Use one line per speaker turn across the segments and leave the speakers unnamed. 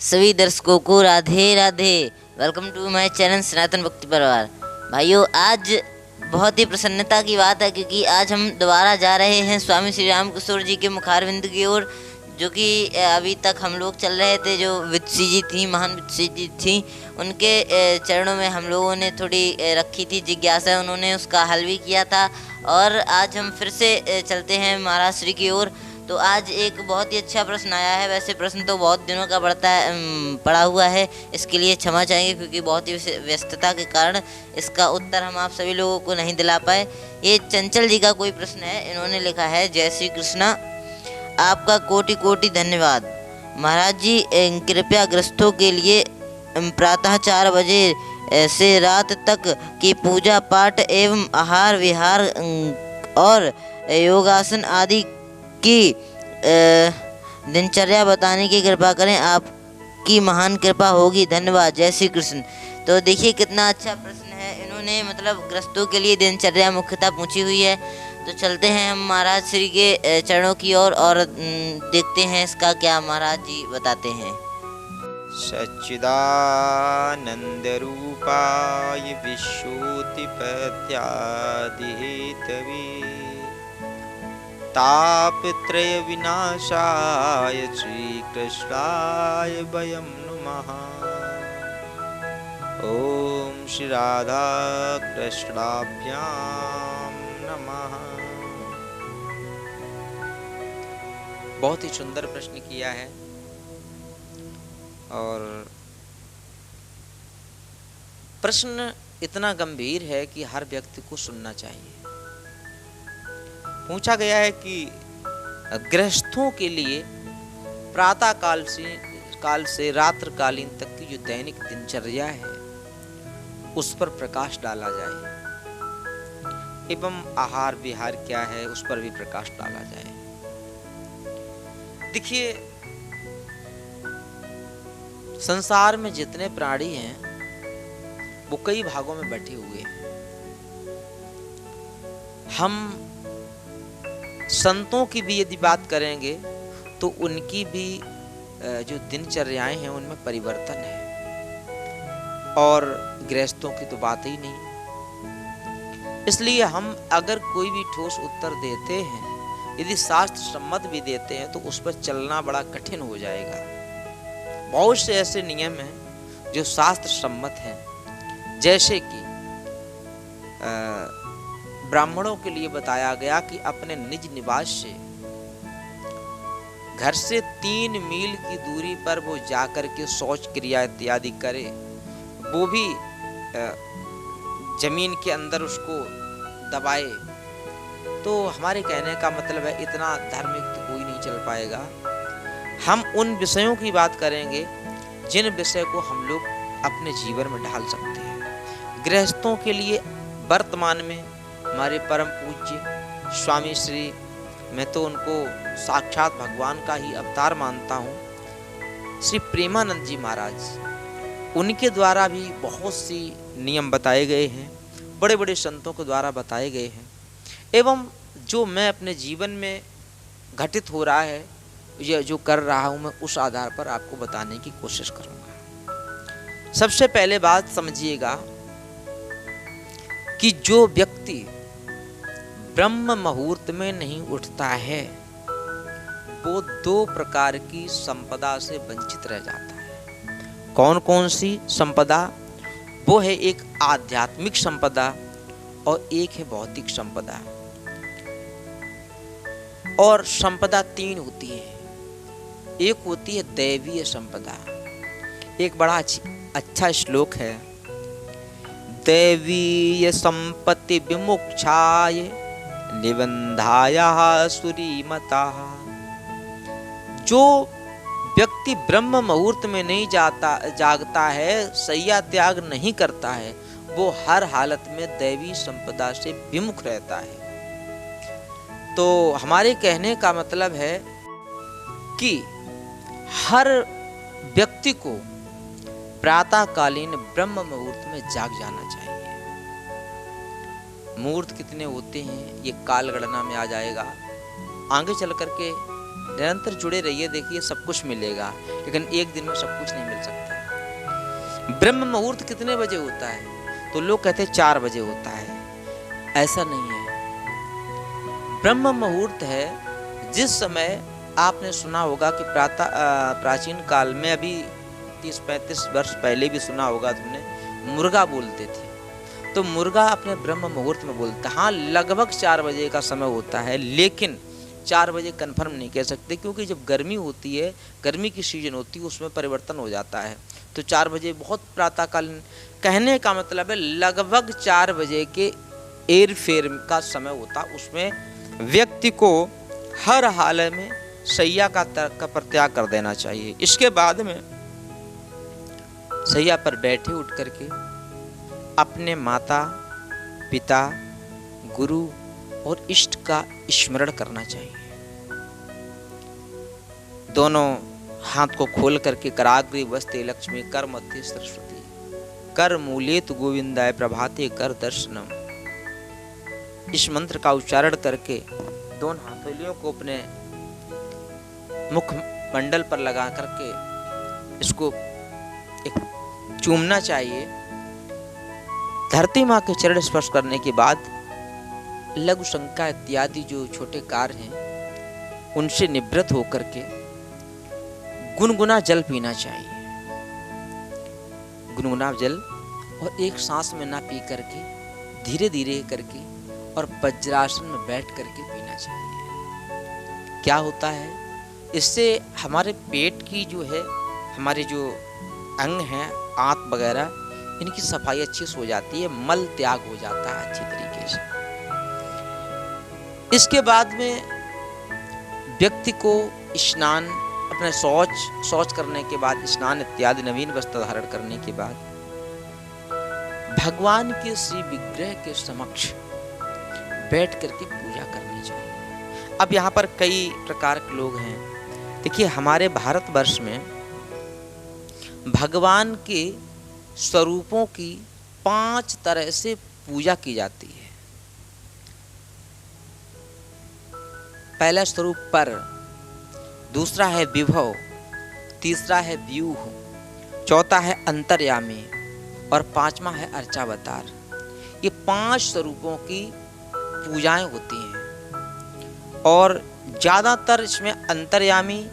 सभी दर्शकों को Radhe Radhe. Welcome to my channel Sanatan Bhakti Parivar. भाइयों, आज बहुत ही प्रसन्नता की बात है क्योंकि आज हम दोबारा जा रहे हैं स्वामी श्री राम किशोर जी के मुखारविंद की ओर, जो कि अभी तक हम लोग चल रहे थे। जो विदुषी जी थी, महान विदुषी जी थी, उनके चरणों में हम लोगों ने थोड़ी रखी थी जिज्ञासा, उन्होंने उसका हल भी किया था। और आज हम फिर से चलते हैं महाराज श्री की ओर। तो आज एक बहुत ही अच्छा प्रश्न आया है। वैसे प्रश्न तो बहुत दिनों का पड़ा हुआ है, इसके लिए क्षमा चाहेंगे क्योंकि बहुत ही व्यस्तता के कारण इसका उत्तर हम आप सभी लोगों को नहीं दिला पाए। ये चंचल जी का कोई प्रश्न है। इन्होंने लिखा है, जय श्री कृष्णा, आपका कोटि कोटि धन्यवाद। महाराज जी, कृपया ग्रस्तों के लिए प्रातः 4 बजे से रात तक की पूजा पाठ एवं आहार विहार और योगासन आदि की दिनचर्या बताने की कृपा करें, आपकी महान कृपा होगी। धन्यवाद। जय श्री कृष्ण। तो देखिए कितना अच्छा प्रश्न है। इन्होंने मतलब ग्रस्तों के लिए दिनचर्या मुख्यतः पूछी हुई है। तो चलते हैं हम महाराज श्री के चरणों की ओर और देखते हैं इसका क्या महाराज जी बताते हैं।
सच्चिदानंद रूपाय विश्वोत्पत्त्यादिहेतवे तापत्रय विनाशाय श्रीकृष्णाय वयं नुमः। ओम श्री राधा कृष्णाभ्यां नमः। बहुत ही सुंदर प्रश्न किया है और प्रश्न इतना गंभीर है कि हर व्यक्ति को सुनना चाहिए। पूछा गया है कि गृहस्थों के लिए प्रातः काल से रात्रिकालीन तक की जो दैनिक दिनचर्या है उस पर प्रकाश डाला जाए एवं आहार विहार क्या है उस पर भी प्रकाश डाला जाए। देखिए, संसार में जितने प्राणी हैं वो कई भागों में बटे हुए हैं। हम संतों की भी यदि बात करेंगे तो उनकी भी जो दिनचर्याएं हैं उनमें परिवर्तन है, और गृहस्थों की तो बात ही नहीं। इसलिए हम अगर कोई भी ठोस उत्तर देते हैं, यदि शास्त्र सम्मत भी देते हैं, तो उस पर चलना बड़ा कठिन हो जाएगा। बहुत से ऐसे नियम हैं जो शास्त्र सम्मत हैं, जैसे कि ब्राह्मणों के लिए बताया गया कि अपने निज निवास से घर से 3 मील की दूरी पर वो जाकर के शौच क्रिया इत्यादि करे, वो भी जमीन के अंदर उसको दबाए। तो हमारे कहने का मतलब है इतना धार्मिक तो कोई नहीं चल पाएगा। हम उन विषयों की बात करेंगे जिन विषय को हम लोग अपने जीवन में ढाल सकते हैं। गृहस्थों के लिए वर्तमान में हमारे परम पूज्य स्वामी श्री, मैं तो उनको साक्षात भगवान का ही अवतार मानता हूँ, श्री प्रेमानंद जी महाराज, उनके द्वारा भी बहुत सी नियम बताए गए हैं, बड़े बड़े संतों के द्वारा बताए गए हैं, एवं जो मैं अपने जीवन में घटित हो रहा है या जो कर रहा हूँ, मैं उस आधार पर आपको बताने की कोशिश करूँगा। सबसे पहले बात समझिएगा कि जो व्यक्ति ब्रह्म मुहूर्त में नहीं उठता है वो 2 प्रकार की संपदा से वंचित रह जाता है। कौन कौन सी संपदा? वो है एक आध्यात्मिक संपदा और एक है भौतिक संपदा। और संपदा 3 होती है। एक होती है दैवीय संपदा। एक बड़ा अच्छा श्लोक है, दैवीय संपत्ति विमुक्षाय निबंधायाः सुरीमताः। जो व्यक्ति ब्रह्म मुहूर्त में नहीं जागता है, शय्या त्याग नहीं करता है, वो हर हालत में दैवी संपदा से विमुख रहता है। तो हमारे कहने का मतलब है कि हर व्यक्ति को प्रातःकालीन ब्रह्म मुहूर्त में जाग जाना चाहिए। मुहूर्त कितने होते हैं ये काल गणना में आ जाएगा। आगे चल करके निरंतर जुड़े रहिए, देखिए सब कुछ मिलेगा, लेकिन एक दिन में सब कुछ नहीं मिल सकता। ब्रह्म मुहूर्त कितने बजे होता है? तो लोग कहते हैं 4 बजे होता है। ऐसा नहीं है। ब्रह्म मुहूर्त है जिस समय आपने सुना होगा कि प्राचीन काल में, अभी 30-35 वर्ष पहले भी सुना होगा तुमने, मुर्गा बोलते थे। तो मुर्गा अपने ब्रह्म मुहूर्त में बोलता है। हाँ, लगभग 4 बजे का समय होता है, लेकिन 4 बजे कन्फर्म नहीं कह सकते, क्योंकि जब गर्मी होती है, गर्मी की सीजन होती है, उसमें परिवर्तन हो जाता है। तो 4 बजे बहुत प्रातःकालीन, कहने का मतलब है लगभग 4 बजे के एर फेर का समय होता। उसमें व्यक्ति को हर हाल में शैया का परित्याग कर देना चाहिए। इसके बाद में शैया पर बैठे उठ करके अपने माता पिता, गुरु और इष्ट का स्मरण करना चाहिए। दोनों हाथ को खोल करके कराग्रे वस्ते लक्ष्मी, कर मध्य सरस्वती, कर मूलेत गोविंदाय प्रभाते कर दर्शनम। इस मंत्र का उच्चारण करके दोनों हथेलियों को अपने मुख मंडल पर लगा करके इसको एक चूमना चाहिए। धरती माँ के चरण स्पर्श करने के बाद लघु शंका इत्यादि जो छोटे कार्य हैं उनसे निवृत्त होकर के गुनगुना जल पीना चाहिए। गुनगुना जल, और एक सांस में ना पी करके धीरे धीरे करके और वज्रासन में बैठ करके पीना चाहिए। क्या होता है, इससे हमारे पेट की जो है, हमारे जो अंग हैं, आंत वगैरह, इनकी सफाई अच्छी से हो जाती है, मल त्याग हो जाता है अच्छी तरीके से। इसके बाद में व्यक्ति को स्नान, अपने शौच करने के बाद, स्नान इत्यादि नवीन वस्त्र धारण करने के बाद भगवान के श्री विग्रह के समक्ष बैठ करके पूजा करनी चाहिए। अब यहाँ पर कई प्रकार के लोग हैं। देखिए, हमारे भारतवर्ष में भगवान के स्वरूपों की 5 तरह से पूजा की जाती है। पहला स्वरूप पर, दूसरा है विभव, तीसरा है व्यूह, चौथा है अंतर्यामी और 5वां है अर्चावतार। ये 5 स्वरूपों की पूजाएं होती हैं और ज़्यादातर इसमें अंतर्यामी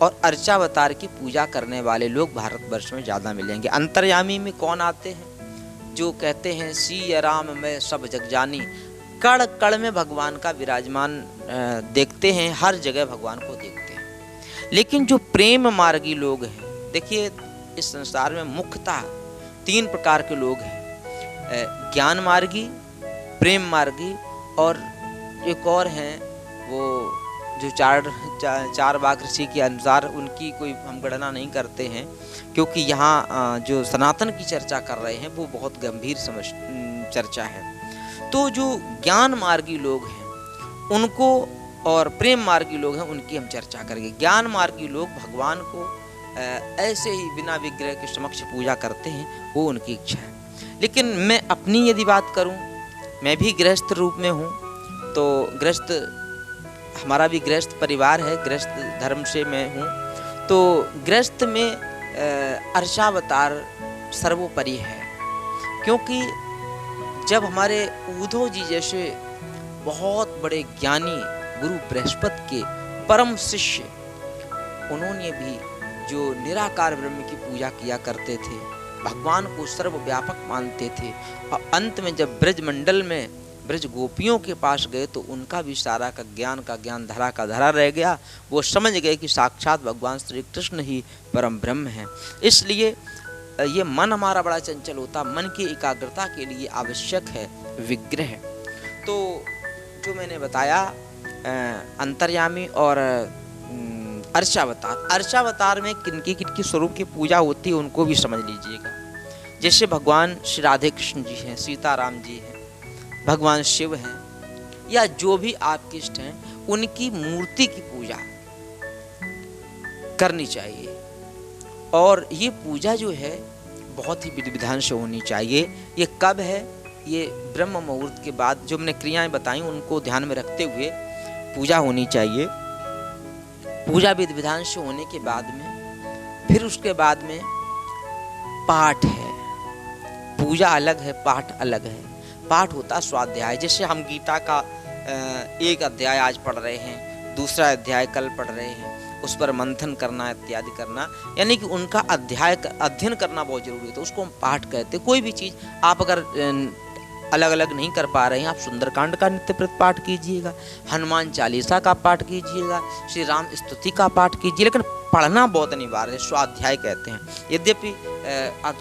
और अर्चावतार की पूजा करने वाले लोग भारतवर्ष में ज़्यादा मिलेंगे। अंतर्यामी में कौन आते हैं? जो कहते हैं सिया राम मैं सब जग जानी, कण कण में भगवान का विराजमान देखते हैं, हर जगह भगवान को देखते हैं। लेकिन जो प्रेम मार्गी लोग हैं, देखिए इस संसार में मुख्यतः 3 प्रकार के लोग हैं, ज्ञान मार्गी, प्रेम मार्गी और एक और हैं वो जो चार बाग ऋषि के अनुसार, उनकी कोई हम गणना नहीं करते हैं, क्योंकि यहाँ जो सनातन की चर्चा कर रहे हैं वो बहुत गंभीर चर्चा है। तो जो ज्ञान मार्गी लोग हैं उनको, और प्रेम मार्गी लोग हैं उनकी हम चर्चा करेंगे। ज्ञान मार्गी लोग भगवान को ऐसे ही बिना विग्रह के समक्ष पूजा करते हैं, वो उनकी इच्छा है। लेकिन मैं अपनी यदि बात करूं, मैं भी गृहस्थ रूप में हूं, तो गृहस्थ, हमारा भी गृहस्थ परिवार है, गृहस्थ धर्म से मैं हूं। तो गृहस्थ में अर्चावतार सर्वोपरि है, क्योंकि जब हमारे उद्धव जी जैसे बहुत बड़े ज्ञानी गुरु बृहस्पति के परम शिष्य, उन्होंने भी जो निराकार ब्रह्म की पूजा किया करते थे, भगवान को सर्वव्यापक मानते थे, और अंत में जब ब्रज मंडल में ब्रज गोपियों के पास गए तो उनका भी सारा का ज्ञान धरा का धरा रह गया। वो समझ गए कि साक्षात भगवान श्री कृष्ण ही परम ब्रह्म हैं। इसलिए ये मन हमारा बड़ा चंचल होता, मन की एकाग्रता के लिए आवश्यक है विग्रह। तो जो मैंने बताया अंतर्यामी और अर्चावतार, अर्चावतार में किनकी स्वरूप की पूजा होती है उनको भी समझ लीजिएगा। जैसे भगवान श्री राधे कृष्ण जी हैं, सीताराम जी हैं, भगवान शिव हैं, या जो भी आपके इष्ट हैं, उनकी मूर्ति की पूजा करनी चाहिए। और ये पूजा जो है बहुत ही विधि विधान से होनी चाहिए। ये कब है? ये ब्रह्म मुहूर्त के बाद जो मैंने क्रियाएं बताई उनको ध्यान में रखते हुए पूजा होनी चाहिए। पूजा विधि विधान से होने के बाद में फिर उसके बाद में पाठ है। पूजा अलग है, पाठ अलग है। पाठ होता है स्वाध्याय, जैसे हम गीता का एक अध्याय आज पढ़ रहे हैं, दूसरा अध्याय कल पढ़ रहे हैं, उस पर मंथन करना इत्यादि करना, यानी कि उनका अध्ययन करना बहुत जरूरी है, तो उसको हम पाठ कहते हैं। कोई भी चीज़ आप अगर अलग अलग नहीं कर पा रहे हैं, आप सुंदरकांड का नित्य प्रति पाठ कीजिएगा, हनुमान चालीसा का पाठ कीजिएगा, श्री राम स्तुति का पाठ कीजिए, लेकिन पढ़ना बहुत अनिवार्य है, स्वाध्याय कहते हैं। यद्यपि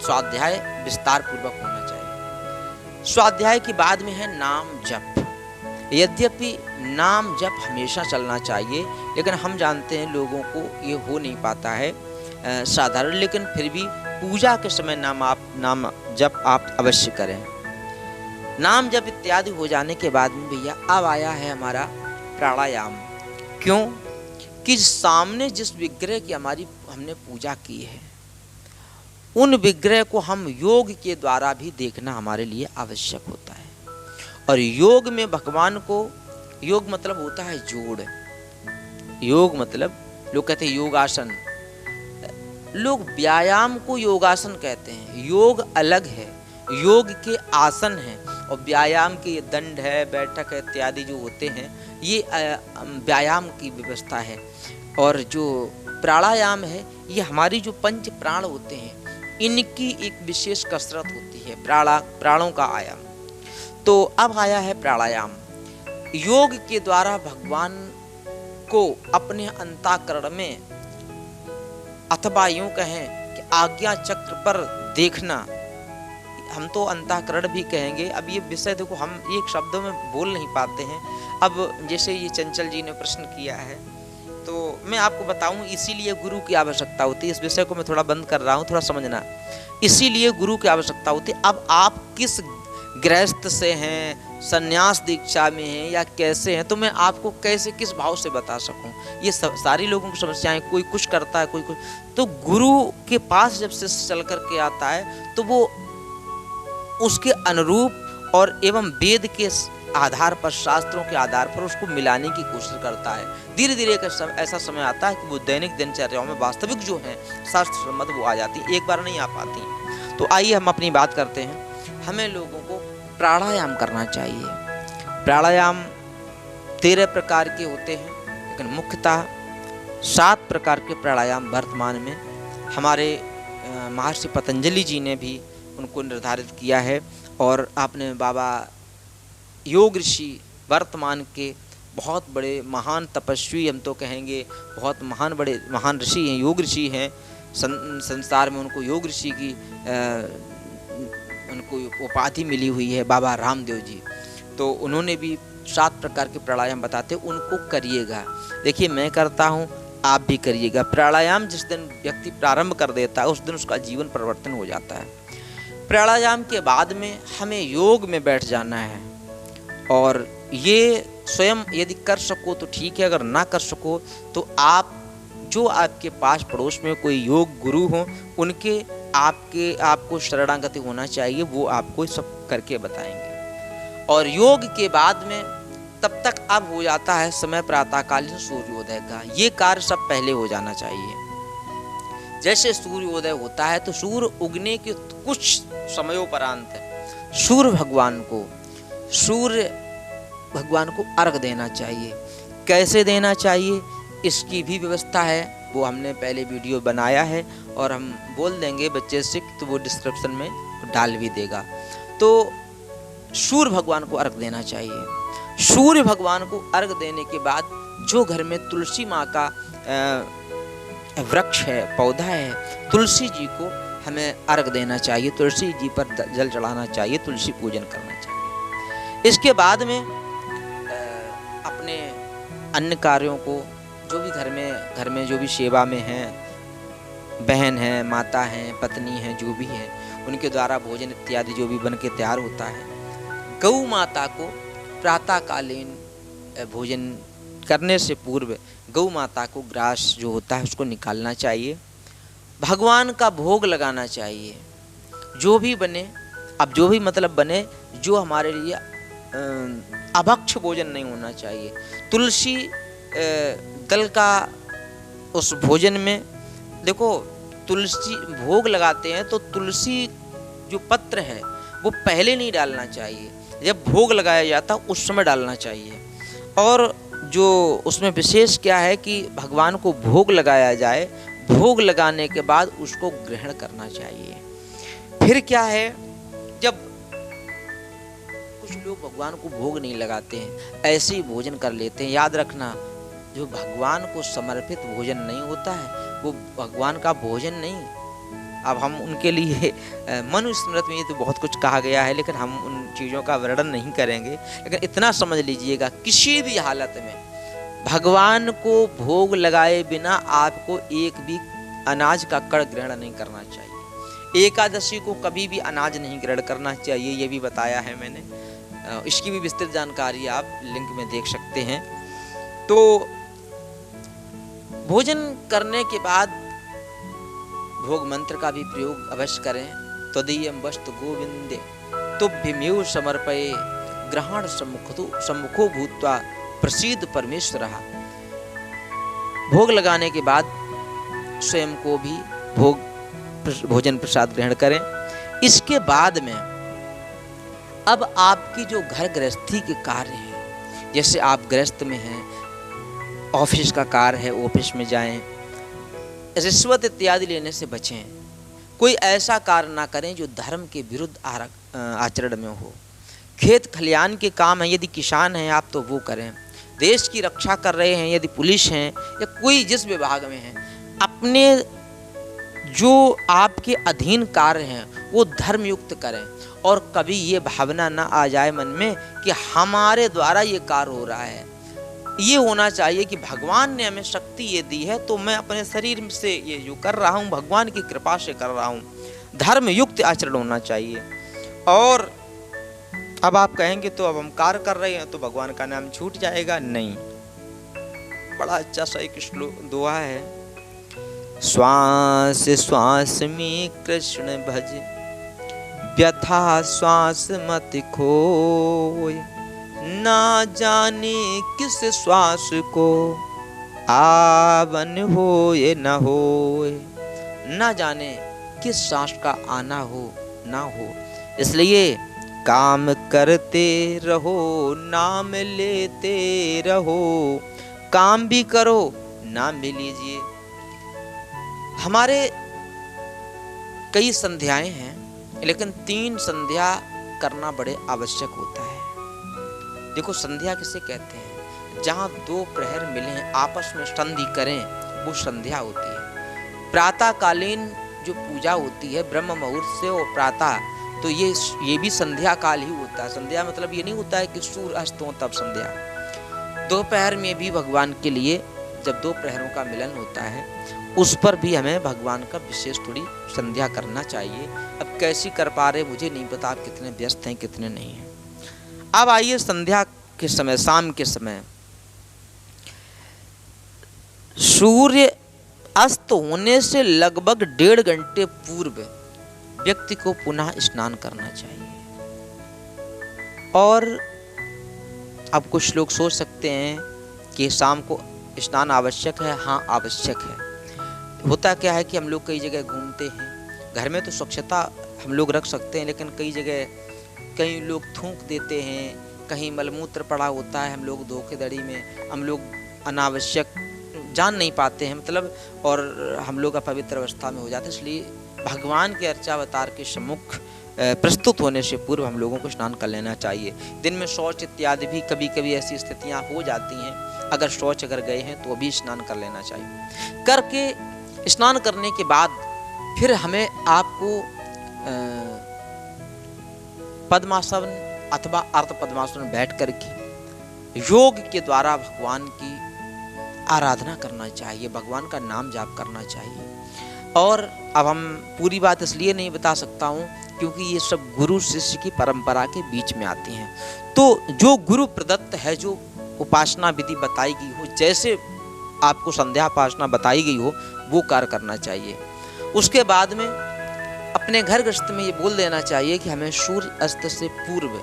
स्वाध्याय विस्तार पूर्वक होना चाहिए। स्वाध्याय के बाद में है नाम जप। यद्यपि नाम जप हमेशा चलना चाहिए, लेकिन हम जानते हैं लोगों को ये हो नहीं पाता है साधारण, लेकिन फिर भी पूजा के समय नाम जप आप अवश्य करें। नाम जप इत्यादि हो जाने के बाद में भैया अब आया है हमारा प्राणायाम। क्यों कि सामने जिस विग्रह की हमने पूजा की है, उन विग्रह को हम योग के द्वारा भी देखना हमारे लिए आवश्यक होता है। और योग में भगवान को, योग मतलब होता है जोड़, योग मतलब लोग कहते हैं योगासन, लोग व्यायाम को योगासन कहते हैं। योग अलग है, योग के आसन हैं, और व्यायाम के ये दंड है, बैठक है इत्यादि जो होते हैं, ये व्यायाम की व्यवस्था है। और जो प्राणायाम है, ये हमारी जो पंच प्राण होते हैं, इनकी एक विशेष कसरत होती है, प्राणों का आयाम। तो अब आया है प्राणायाम। योग के द्वारा भगवान को अपने अंतःकरण में, अथवा यूं कहें कि आज्ञा चक्र पर देखना, हम तो अंतःकरण भी कहेंगे। अब ये विषय देखो हम एक शब्दों में बोल नहीं पाते हैं। अब जैसे ये चंचल जी ने प्रश्न किया है, तो मैं आपको बताऊं, इसीलिए गुरु की आवश्यकता होती है। इस विषय को मैं थोड़ा बंद कर रहा हूं, थोड़ा समझना। इसीलिए गुरु की आवश्यकता होती है। अब आप किस गृहस्थ से हैं, संन्यास दीक्षा में हैं या कैसे हैं, तो मैं आपको कैसे किस भाव से बता सकूं। ये सारी लोगों की समस्याएं, कोई कुछ करता है, कोई कुछ। तो गुरु के पास जब से चल करके आता है, तो वो उसके अनुरूप और एवं वेद के आधार पर, शास्त्रों के आधार पर उसको मिलाने की कोशिश करता है। धीरे धीरे ऐसा समय आता है कि वो दैनिक दिनचर्याओं में वास्तविक जो है शास्त्र सम्मत वो आ जाती है, एक बार नहीं आ पाती। तो आइए हम अपनी बात करते हैं। हमें लोगों को प्राणायाम करना चाहिए। प्राणायाम 13 प्रकार के होते हैं, लेकिन मुख्यतः 7 प्रकार के प्राणायाम वर्तमान में हमारे महर्षि पतंजलि जी ने भी उनको निर्धारित किया है। और आपने बाबा योग ऋषि, वर्तमान के बहुत बड़े महान तपस्वी, हम तो कहेंगे बहुत महान ऋषि हैं, योग ऋषि हैं संसार में। उनको योग ऋषि की उनको उपाधि मिली हुई है, बाबा रामदेव जी। तो उन्होंने भी 7 प्रकार के प्राणायाम बताते, उनको करिएगा। देखिए मैं करता हूँ, आप भी करिएगा। प्राणायाम जिस दिन व्यक्ति प्रारंभ कर देता है, उस दिन उसका जीवन परिवर्तन हो जाता है। प्राणायाम के बाद में हमें योग में बैठ जाना है, और ये स्वयं यदि कर सको तो ठीक है, अगर ना कर सको तो जो आपके पास पड़ोस में कोई योग गुरु हो, उनके आपको शरणागति होना चाहिए, वो आपको सब करके बताएंगे। और योग के बाद में तब तक अब हो जाता है समय प्रातःकालीन सूर्योदय का। ये कार्य सब पहले हो जाना चाहिए। जैसे सूर्योदय होता है तो सूर्य उगने के कुछ समयों परांत सूर्य भगवान को अर्घ देना चाहिए। कैसे देना चाहिए इसकी भी व्यवस्था है, वो हमने पहले वीडियो बनाया है, और हम बोल देंगे बच्चे से तो वो डिस्क्रिप्शन में डाल भी देगा। तो सूर्य भगवान को अर्घ देना चाहिए। सूर्य भगवान को अर्घ देने के बाद जो घर में तुलसी माँ का वृक्ष है, पौधा है, तुलसी जी को हमें अर्घ देना चाहिए, तुलसी जी पर जल चढ़ाना चाहिए, तुलसी पूजन करना चाहिए। इसके बाद में अपने अन्य कार्यों को, जो भी घर में जो भी सेवा में हैं, बहन है, माता है, पत्नी है, जो भी है, उनके द्वारा भोजन इत्यादि जो भी बन के तैयार होता है, गौ माता को प्रातःकालीन भोजन करने से पूर्व गौ माता को ग्रास जो होता है उसको निकालना चाहिए। भगवान का भोग लगाना चाहिए। जो भी बने, अब जो भी मतलब बने, जो हमारे लिए अभक्ष भोजन नहीं होना चाहिए। तुलसी दल का उस भोजन में देखो तुलसी भोग लगाते हैं तो तुलसी जो पत्र है वो पहले नहीं डालना चाहिए, जब भोग लगाया जाता उस समय डालना चाहिए। और जो उसमें विशेष क्या है कि भगवान को भोग लगाया जाए, भोग लगाने के बाद उसको ग्रहण करना चाहिए। फिर क्या है, जब कुछ लोग भगवान को भोग नहीं लगाते हैं, ऐसे ही भोजन कर लेते हैं। याद रखना, जो भगवान को समर्पित भोजन नहीं होता है वो भगवान का भोजन नहीं। अब हम उनके लिए मनुस्मृति में ये तो बहुत कुछ कहा गया है, लेकिन हम उन चीज़ों का वर्णन नहीं करेंगे। लेकिन इतना समझ लीजिएगा, किसी भी हालत में भगवान को भोग लगाए बिना आपको एक भी अनाज का कण ग्रहण नहीं करना चाहिए। एकादशी को कभी भी अनाज नहीं ग्रहण करना चाहिए, ये भी बताया है मैंने। इसकी भी विस्तृत जानकारी आप लिंक में देख सकते हैं। तो भोजन करने के बाद भोग मंत्र का भी प्रयोग अवश्य करें। त्वदीयं वस्तु गोविंदे तुभ्यमेव समर्पये ग्रहण सम्मुखो भूत्वा प्रसीद परमेश्वरः। भोग लगाने के बाद स्वयं को भी भोजन प्रसाद ग्रहण करें। इसके बाद में अब आपकी जो घर गृहस्थी के कार्य हैं, जैसे आप गृहस्थ में हैं, ऑफिस का कार्य है, ऑफिस में जाएं, रिश्वत इत्यादि लेने से बचें। कोई ऐसा कार्य ना करें जो धर्म के विरुद्ध आचरण में हो। खेत खलियान के काम है, यदि किसान हैं आप तो वो करें। देश की रक्षा कर रहे हैं, यदि पुलिस हैं या कोई जिस विभाग में हैं, अपने जो आपके अधीन कार्य हैं वो धर्म युक्त करें। और कभी ये भावना ना आ जाए मन में कि हमारे द्वारा ये कार्य हो रहा है। ये होना चाहिए कि भगवान ने हमें शक्ति ये दी है तो मैं अपने शरीर से ये जो कर रहा हूँ भगवान की कृपा से कर रहा हूँ। धर्म युक्त आचरण होना चाहिए। और अब आप कहेंगे तो अब हम कार्य कर रहे हैं तो भगवान का नाम छूट जाएगा, नहीं। बड़ा अच्छा सा एक श्लोक दुआ है, श्वास श्वास में कृष्ण भज व्यथा श्वास मत खोय, ना जाने किस श्वास को आवन हो ये न हो। ना जाने किस सांस का आना हो ना हो, इसलिए काम करते रहो, नाम लेते रहो। काम भी करो, नाम भी लीजिए। हमारे कई संध्याएं हैं, लेकिन 3 संध्या करना बड़े आवश्यक होता है। देखो, संध्या किसे कहते हैं? जहाँ 2 प्रहर मिले आपस में संधि करें, वो संध्या होती है। प्रातःकालीन जो पूजा होती है ब्रह्म मुहूर्त से और प्रातः, तो ये भी संध्या काल ही होता है। संध्या मतलब ये नहीं होता है कि सूर्य अस्त हो तब संध्या। दोपहर में भी भगवान के लिए जब 2 प्रहरों का मिलन होता है, उस पर भी हमें भगवान का विशेष थोड़ी संध्या करना चाहिए। अब कैसी कर पा रहे मुझे नहीं पता, आप कितने व्यस्त हैं कितने नहीं हैं। अब आइए संध्या के समय, शाम के समय सूर्य अस्त होने से लगभग 1.5 घंटे पूर्व व्यक्ति को पुनः स्नान करना चाहिए। और अब कुछ लोग सोच सकते हैं कि शाम को स्नान आवश्यक है। हाँ, आवश्यक है। होता क्या है कि हम लोग कई जगह घूमते हैं, घर में तो स्वच्छता हम लोग रख सकते हैं, लेकिन कई जगह कई लोग थूक देते हैं, कहीं मलमूत्र पड़ा होता है, हम लोग धोखेधड़ी में हम लोग अनावश्यक जान नहीं पाते हैं मतलब, और हम लोग अपवित्र अवस्था में हो जाते हैं। इसलिए भगवान के अर्चावतार के सम्मुख प्रस्तुत होने से पूर्व हम लोगों को स्नान कर लेना चाहिए। दिन में शौच इत्यादि भी कभी कभी ऐसी स्थितियां हो जाती हैं, अगर शौच अगर गए हैं तो भी स्नान कर लेना चाहिए। करके स्नान करने के बाद फिर हमें आपको पद्मासन अथवा अर्ध पद्मासन बैठ करके योग के द्वारा भगवान की आराधना करना चाहिए, भगवान का नाम जाप करना चाहिए। और अब हम पूरी बात इसलिए नहीं बता सकता हूँ क्योंकि ये सब गुरु शिष्य की परंपरा के बीच में आती हैं। तो जो गुरु प्रदत्त है, जो उपासना विधि बताई गई हो, जैसे आपको संध्या उपासना बताई गई हो, वो कार्य करना चाहिए। उसके बाद में अपने घर गृहस्थ में ये बोल देना चाहिए कि हमें सूर्य अस्त से पूर्व,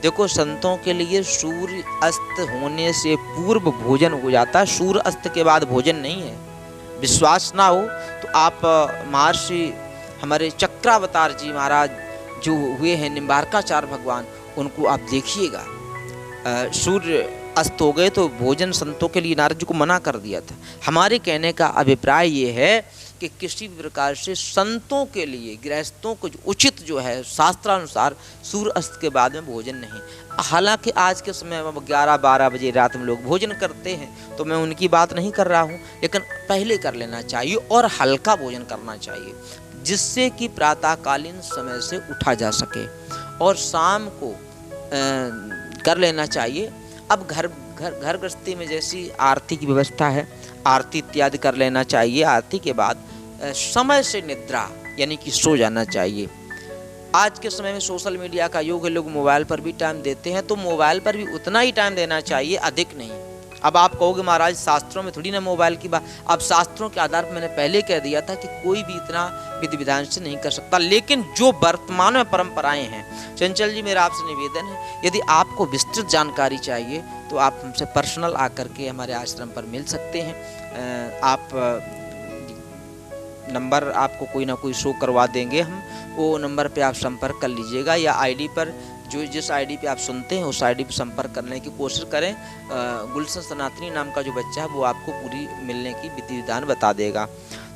देखो संतों के लिए सूर्य अस्त होने से पूर्व भोजन हो जाता है, सूर्य अस्त के बाद भोजन नहीं है। विश्वास ना हो तो आप महर्षि हमारे चक्रावतार जी महाराज जो हुए हैं निम्बारकाचार्य भगवान, उनको आप देखिएगा। सूर्य अस्त हो गए तो भोजन संतों के लिए नारद जी को मना कर दिया था। हमारे कहने का अभिप्राय ये है कि किसी भी प्रकार से संतों के लिए, गृहस्थों को उचित जो है शास्त्रानुसार सूर्य अस्त के बाद में भोजन नहीं। हालांकि आज के समय में 11-12 बजे रात में लोग भोजन करते हैं, तो मैं उनकी बात नहीं कर रहा हूँ, लेकिन पहले कर लेना चाहिए और हल्का भोजन करना चाहिए, जिससे कि प्रातःकालीन समय से उठा जा सके। और शाम को कर लेना चाहिए। अब घर गृहस्थी में जैसी आरती की व्यवस्था है, आरती इत्यादि कर लेना चाहिए। आरती के बाद समय से निद्रा यानी कि सो जाना चाहिए। आज के समय में सोशल मीडिया का युग है, लोग मोबाइल पर भी टाइम देते हैं, तो मोबाइल पर भी उतना ही टाइम देना चाहिए, अधिक नहीं। अब आप कहोगे महाराज शास्त्रों में थोड़ी ना मोबाइल की बात। अब शास्त्रों के आधार पर मैंने पहले कह दिया था कि कोई भी इतना विधि विधान से नहीं कर सकता, लेकिन जो वर्तमान में परंपराएं हैं, चंचल जी मेरा आपसे निवेदन है, यदि आपको विस्तृत जानकारी चाहिए तो आप हमसे पर्सनल आकर के हमारे आश्रम पर मिल सकते हैं। आप नंबर आपको कोई ना कोई शो करवा देंगे हम, वो नंबर पे आप संपर्क कर लीजिएगा, या आईडी पर जो जिस आईडी पे आप सुनते हैं उस आईडी पे संपर्क करने की कोशिश करें। गुलशन सनातनी नाम का जो बच्चा है वो आपको पूरी मिलने की विधि विधान बता देगा,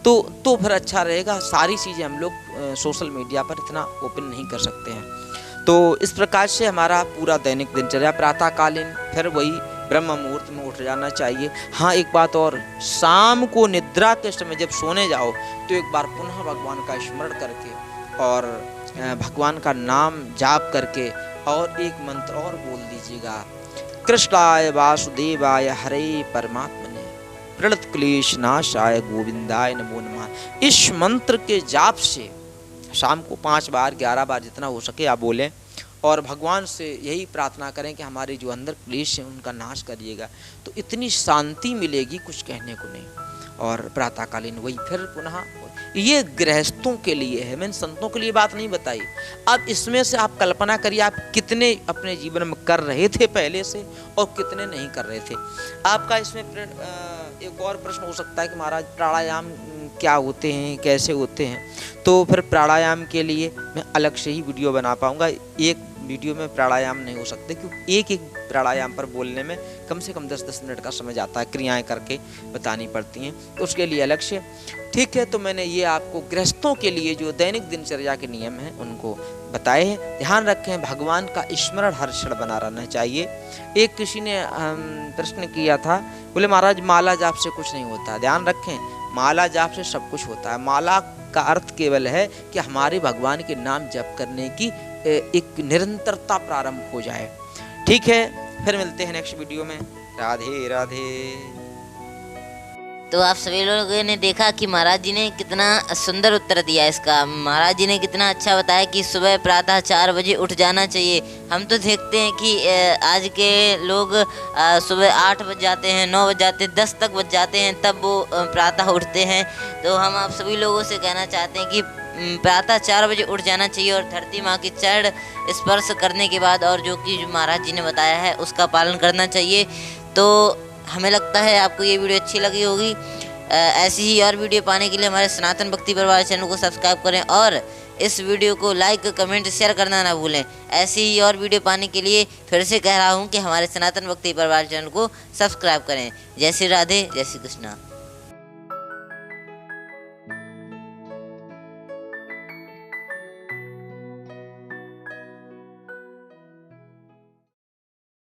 तो फिर अच्छा रहेगा। सारी चीज़ें हम लोग सोशल मीडिया पर इतना ओपन नहीं कर सकते हैं। तो इस प्रकार से हमारा पूरा दैनिक दिनचर्या प्रातःकालीन, फिर वही ब्रह्म मुहूर्त में उठ जाना चाहिए। हाँ, एक बात और, शाम को निद्रा के समय जब सोने जाओ तो एक बार पुनः भगवान का स्मरण करके और भगवान का नाम जाप करके और एक मंत्र और बोल दीजिएगा, कृष्णाय वासुदेवाय हरे परमात्मने प्रणत क्लेश नाशाय गोविंदाय नमो नमः। इस मंत्र के जाप से शाम को 5 बार 11 बार जितना हो सके आप बोलें, और भगवान से यही प्रार्थना करें कि हमारे जो अंदर क्लेश है उनका नाश करिएगा, तो इतनी शांति मिलेगी कुछ कहने को नहीं। और प्रातःकालीन वही फिर पुनः, ये गृहस्थों के लिए है, मैंने संतों के लिए बात नहीं बताई। अब इसमें से आप कल्पना करिए आप कितने अपने जीवन में कर रहे थे पहले से और कितने नहीं कर रहे थे। आपका इसमें एक और प्रश्न हो सकता है कि महाराज प्राणायाम क्या होते हैं, कैसे होते हैं, तो फिर प्राणायाम के लिए मैं अलग से ही वीडियो बना पाऊँगा। एक वीडियो में प्राणायाम नहीं हो सकते, क्योंकि एक प्राणायाम पर बोलने में कम से कम 10-10 मिनट का समय जाता है, क्रियाएं करके बतानी पड़ती हैं, तो उसके लिए अलग से। ठीक है, तो मैंने ये आपको गृहस्थों के लिए जो दैनिक दिनचर्या के नियम हैं उनको बताए हैं। ध्यान रखें, भगवान का स्मरण हर क्षण बना रहना चाहिए। एक किसी ने प्रश्न किया था, बोले महाराज माला जाप से कुछ नहीं होता। ध्यान रखें, माला जाप से सब कुछ होता है। माला का अर्थ केवल है कि हमारे भगवान के नाम जप करने की एक निरंतरता प्रारंभ हो जाए। ठीक है, फिर मिलते हैं नेक्स्ट वीडियो में। राधे राधे।
तो आप सभी लोगों ने देखा कि महाराज जी ने कितना सुंदर उत्तर दिया इसका। महाराज जी ने कितना अच्छा बताया कि सुबह प्रातः 4 बजे उठ जाना चाहिए। हम तो देखते हैं कि आज के लोग सुबह 8 बज जाते हैं, 9 बज जाते हैं, 10 तक बज जाते हैं, तब वो प्रातः उठते हैं। तो हम आप सभी लोगों से कहना चाहते हैं कि प्रातः 4 बजे उठ जाना चाहिए और धरती माँ की चरण स्पर्श करने के बाद और जो कि महाराज जी ने बताया है उसका पालन करना चाहिए। तो हमें लगता है आपको ये वीडियो अच्छी लगी होगी। ऐसी ही और वीडियो पाने के लिए हमारे सनातन भक्ति परिवार चैनल को सब्सक्राइब करें और इस वीडियो को लाइक, कमेंट, शेयर करना ना भूलें। ऐसी ही और वीडियो पाने के लिए फिर से कह रहा हूँ कि हमारे सनातन भक्ति परिवार चैनल को सब्सक्राइब करें। जय श्री राधे, जय श्री कृष्णा।